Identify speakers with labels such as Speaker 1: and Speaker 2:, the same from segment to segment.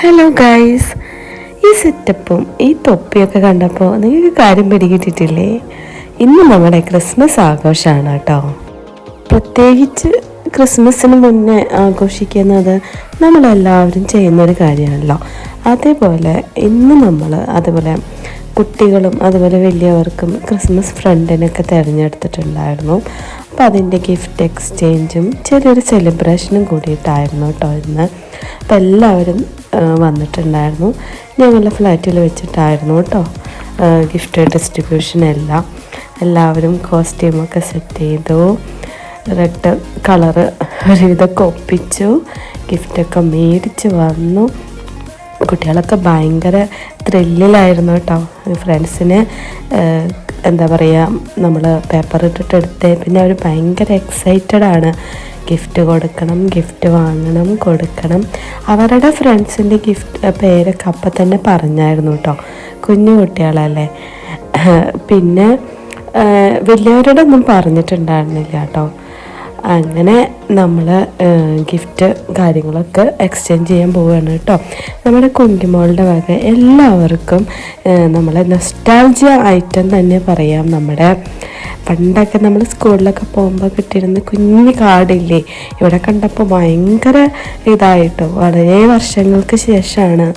Speaker 1: Hello guys, ഈ സെറ്റപ്പും ഈ തൊപ്പിയൊക്കെ കണ്ടപ്പോൾ നിങ്ങൾക്ക് കാര്യം പിടികിട്ടിട്ടില്ലേ? ഇന്ന് നമ്മുടെ ക്രിസ്മസ് ആഘോഷമാണ് കേട്ടോ. പ്രത്യേകിച്ച് ക്രിസ്മസിന് മുന്നേ ആഘോഷിക്കുന്നത് നമ്മളെല്ലാവരും ചെയ്യുന്നൊരു കാര്യമാണല്ലോ. അതേപോലെ ഇന്ന് നമ്മൾ അതുപോലെ കുട്ടികളും അതുപോലെ വലിയവർക്കും ക്രിസ്മസ് ഫ്രണ്ടിനൊക്കെ തിരഞ്ഞെടുത്തിട്ടുണ്ടായിരുന്നു. അപ്പോൾ അതിൻ്റെ ഗിഫ്റ്റ് എക്സ്ചേഞ്ചും ചെറിയൊരു സെലിബ്രേഷനും കൂടിയിട്ടായിരുന്നു കേട്ടോ ഇന്ന്. അപ്പോൾ എല്ലാവരും വന്നിട്ടുണ്ടായിരുന്നു. ഞങ്ങളുടെ ഫ്ലാറ്റിൽ വെച്ചിട്ടായിരുന്നു കേട്ടോ ഗിഫ്റ്റ് ഡിസ്ട്രിബ്യൂഷൻ എല്ലാവരും കോസ്റ്റ്യൂമൊക്കെ സെറ്റ് ചെയ്തു, റെഡ് കളറ് ഒരുവിധമൊക്കെ ഒപ്പിച്ചു, ഗിഫ്റ്റൊക്കെ മേടിച്ച് വന്നു. കുട്ടികളൊക്കെ ഭയങ്കര ത്രില്ലിലായിരുന്നു കേട്ടോ. ഫ്രണ്ട്സിന് എന്താ പറയുക, നമ്മൾ പേപ്പർ ഇട്ടിട്ട് എടുത്തേ പിന്നെ അവർ ഭയങ്കര എക്സൈറ്റഡാണ്. ഗിഫ്റ്റ് കൊടുക്കണം, ഗിഫ്റ്റ് വാങ്ങണം, കൊടുക്കണം. അവരുടെ ഫ്രണ്ട്സിൻ്റെ ഗിഫ്റ്റ് പേരൊക്കെ അപ്പം തന്നെ പറഞ്ഞായിരുന്നു കേട്ടോ. കുഞ്ഞു കുട്ടികളല്ലേ. പിന്നെ വലിയവരുടെ ഒന്നും പറഞ്ഞിട്ടുണ്ടായിരുന്നില്ല കേട്ടോ. അങ്ങനെ നമ്മൾ ഗിഫ്റ്റ് കാര്യങ്ങളൊക്കെ എക്സ്ചേഞ്ച് ചെയ്യാൻ പോവുകയാണ് കേട്ടോ. നമ്മുടെ കുങ്കിമോളുടെ വക എല്ലാവർക്കും നമ്മളെ നൊസ്റ്റാൾജിയ ഐറ്റം തന്നെ പറയാം. നമ്മുടെ പണ്ടൊക്കെ നമ്മൾ സ്കൂളിലൊക്കെ പോകുമ്പോൾ കിട്ടിയിരുന്ന കുഞ്ഞു കാർഡില്ലേ, ഇവിടെ കണ്ടപ്പോൾ ഭയങ്കര ഇതായിട്ടോ. വളരെ വർഷങ്ങൾക്ക് ശേഷമാണ്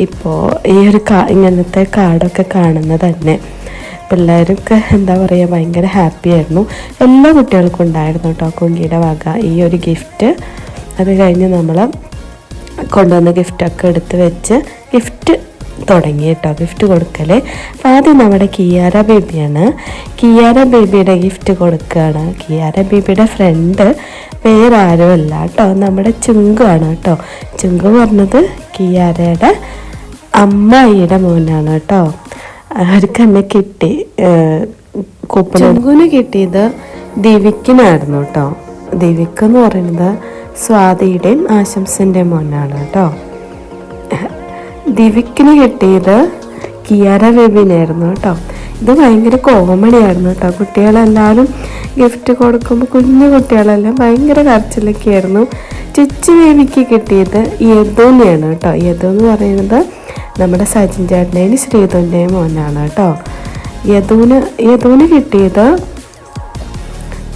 Speaker 1: ഇപ്പോൾ ഈ ഒരു ഇങ്ങനത്തെ കാർഡൊക്കെ കാണുന്നത് തന്നെ. പിള്ളേരൊക്കെ എന്താ പറയുക, ഭയങ്കര ഹാപ്പി ആയിരുന്നു. എല്ലാ കുട്ടികൾക്കും ഉണ്ടായിരുന്നു കേട്ടോ കുങ്കിയുടെ വക ഈ ഒരു ഗിഫ്റ്റ്. അത് കഴിഞ്ഞ് നമ്മൾ കൊണ്ടുവന്ന ഗിഫ്റ്റൊക്കെ എടുത്ത് വെച്ച് ഗിഫ്റ്റ് തുടങ്ങി കേട്ടോ, ഗിഫ്റ്റ് കൊടുക്കൽ. അപ്പോൾ ആദ്യം നമ്മുടെ കിയാര ബേബിയാണ്. കിയാര ബേബിയുടെ ഗിഫ്റ്റ് കൊടുക്കുകയാണ്. കിയാര ബേബിയുടെ ഫ്രണ്ട് വേറെ ആരുമല്ല കേട്ടോ, നമ്മുടെ ചുങ്കുവാണ് കേട്ടോ. ചുങ്കു പറഞ്ഞത് കിയാരയുടെ അമ്മായിയുടെ മോനാണ് കേട്ടോ. അവർക്ക് എന്നെ കിട്ടി കൂപ്പൺ. ചുങ്കുവിന് കിട്ടിയത് ദിവിക്കിനായിരുന്നു കേട്ടോ. ദിവിക്ക് എന്ന് പറയുന്നത് സ്വാതിയുടെയും ആശംസൻ്റെ മോനാണ് കേട്ടോ. ദിവിക്കിന് കിട്ടിയത് കിയാര ബേബിനായിരുന്നു കേട്ടോ. ഇത് ഭയങ്കര കോമഡിയായിരുന്നു കേട്ടോ. കുട്ടികളെല്ലാവരും ഗിഫ്റ്റ് കൊടുക്കുമ്പോൾ കുഞ്ഞു കുട്ടികളെല്ലാം ഭയങ്കര കരച്ചിലൊക്കെ ആയിരുന്നു. ചുച്ചു ബേബിക്ക് കിട്ടിയത് യദുവിനെയാണ് കേട്ടോ. യദു എന്ന് പറയുന്നത് നമ്മുടെ സജിൻ ചേട്ടൻ്റെയും ശ്രീധുവിൻ്റെയും മോനാണ് കേട്ടോ. യദുവിന് കിട്ടിയത്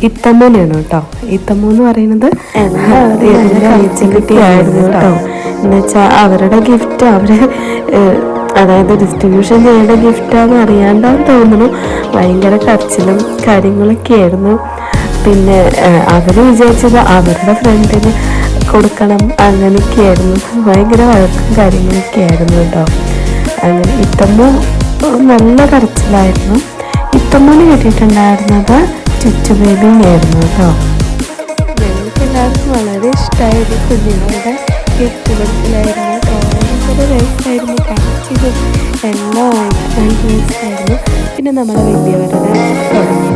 Speaker 1: ഇത്തമ്മൂനാണ് കേട്ടോ. ഇത്തമ്മൂ എന്ന് പറയുന്നത് കുട്ടിയായിരുന്നു കേട്ടോ. എന്നുവെച്ചാൽ അവരുടെ ഗിഫ്റ്റ് അതായത് ഡിസ്ട്രിബ്യൂഷൻ ചെയ്യേണ്ട ഗിഫ്റ്റാന്ന് അറിയാണ്ടാന്ന് തോന്നുന്നു. ഭയങ്കര കരച്ചിലും കാര്യങ്ങളൊക്കെ ആയിരുന്നു. പിന്നെ അവർ വിചാരിച്ചത് അവരുടെ ഫ്രണ്ടിന് കൊടുക്കണം, അങ്ങനെയൊക്കെയായിരുന്നു. ഭയങ്കര വഴക്കും കാര്യങ്ങളൊക്കെ ആയിരുന്നു കേട്ടോ. അങ്ങനെ ഇത്തമ്മ നല്ല കരച്ചിലായിരുന്നു. ഇത്തമ്മന് കിട്ടിയിട്ടുണ്ടായിരുന്നത് ചുച്ചു ബേബിയായിരുന്നു കേട്ടോ. ഞങ്ങൾക്ക് എല്ലാവർക്കും വളരെ ഇഷ്ടമായിരുന്നു കുഞ്ഞുങ്ങളുടെ ഗിഫ്റ്റ് കൊടുക്കലായിരുന്നു കേട്ടോ. ഭയങ്കര രസമായിരുന്നു, കരച്ചിലും എല്ലാം നല്ല രസമായിരുന്നു. പിന്നെ നമ്മളെ വലിയവരുടെ തുടങ്ങി.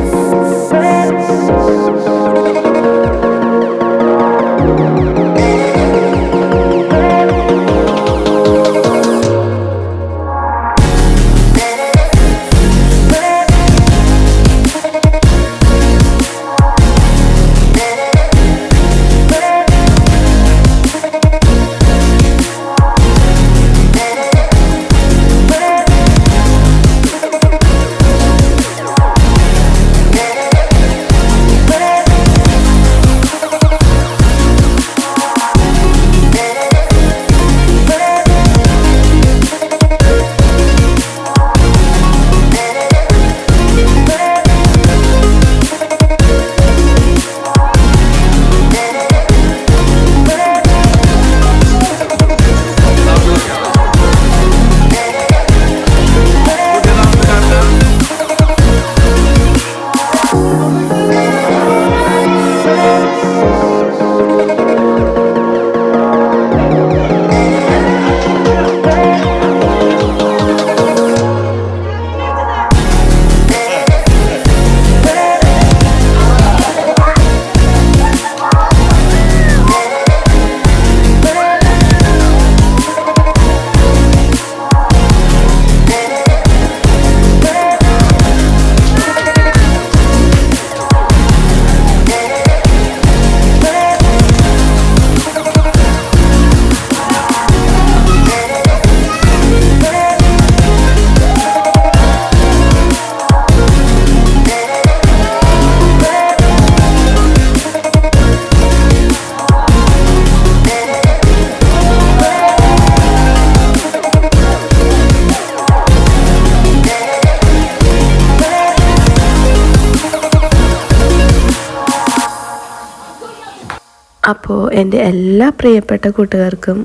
Speaker 1: അപ്പോൾ എൻ്റെ എല്ലാ പ്രിയപ്പെട്ട കൂട്ടുകാർക്കും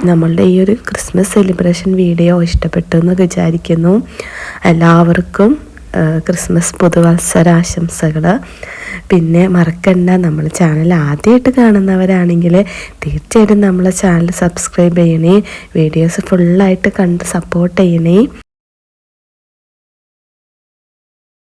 Speaker 1: നമ്മളുടെ ഈ ഒരു ക്രിസ്മസ് സെലിബ്രേഷൻ വീഡിയോ ഇഷ്ടപ്പെട്ടു എന്ന് വിചാരിക്കുന്നു. എല്ലാവർക്കും ക്രിസ്മസ് പുതുവത്സരാശംസകൾ. പിന്നെ മറക്കണ്ട, നമ്മൾ ചാനൽ ആദ്യമായിട്ട് കാണുന്നവരാണെങ്കിൽ തീർച്ചയായിട്ടും നമ്മളെ ചാനൽ സബ്സ്ക്രൈബ് ചെയ്യണേ, വീഡിയോസ് ഫുള്ളായിട്ട് കണ്ട് സപ്പോർട്ട് ചെയ്യണേ.